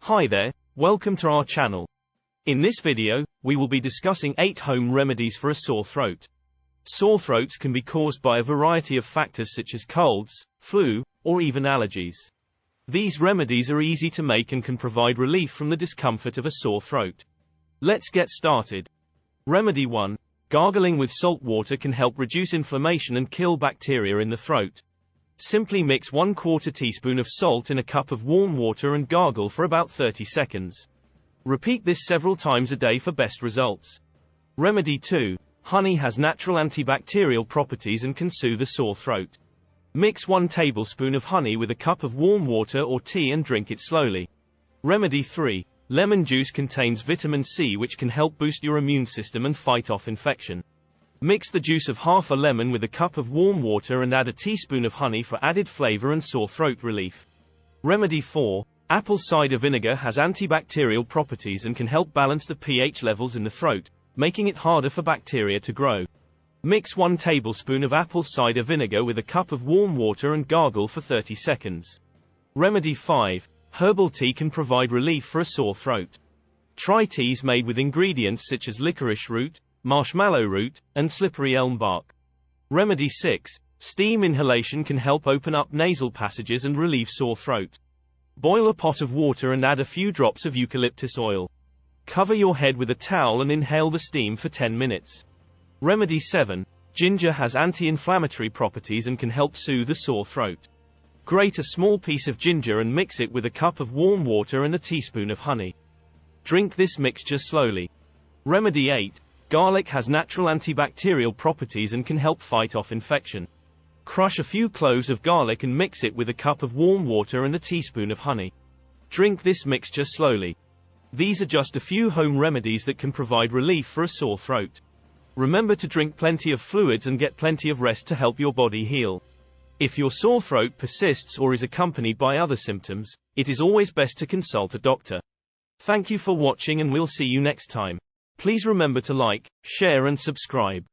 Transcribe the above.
Hi there, welcome to our channel. In this video, we will be discussing 8 home remedies for a sore throat. Sore throats can be caused by a variety of factors such as colds, flu, or even allergies. These remedies are easy to make and can provide relief from the discomfort of a sore throat. Let's get started. Remedy 1. Gargling with salt water can help reduce inflammation and kill bacteria in the throat. Simply mix 1/4 teaspoon of salt in a cup of warm water and gargle for about 30 seconds. Repeat this several times a day for best results. Remedy 2. Honey has natural antibacterial properties and can soothe a sore throat. Mix 1 tablespoon of honey with a cup of warm water or tea and drink it slowly. Remedy 3. Lemon juice contains vitamin C, which can help boost your immune system and fight off infection. Mix the juice of half a lemon with a cup of warm water and add a teaspoon of honey for added flavor and sore throat relief. Remedy 4. Apple cider vinegar has antibacterial properties and can help balance the pH levels in the throat, making it harder for bacteria to grow. Mix 1 tablespoon of apple cider vinegar with a cup of warm water and gargle for 30 seconds. Remedy 5. Herbal tea can provide relief for a sore throat. Try teas made with ingredients such as licorice root, marshmallow root, and slippery elm bark. Remedy 6. Steam inhalation can help open up nasal passages and relieve sore throat. Boil a pot of water and add a few drops of eucalyptus oil. Cover your head with a towel and inhale the steam for 10 minutes. Remedy 7. Ginger has anti-inflammatory properties and can help soothe a sore throat. Grate a small piece of ginger and mix it with a cup of warm water and a teaspoon of honey. Drink this mixture slowly. Remedy 8. Garlic has natural antibacterial properties and can help fight off infection. Crush a few cloves of garlic and mix it with a cup of warm water and a teaspoon of honey. Drink this mixture slowly. These are just a few home remedies that can provide relief for a sore throat. Remember to drink plenty of fluids and get plenty of rest to help your body heal. If your sore throat persists or is accompanied by other symptoms, it is always best to consult a doctor. Thank you for watching and we'll see you next time. Please remember to like, share and subscribe.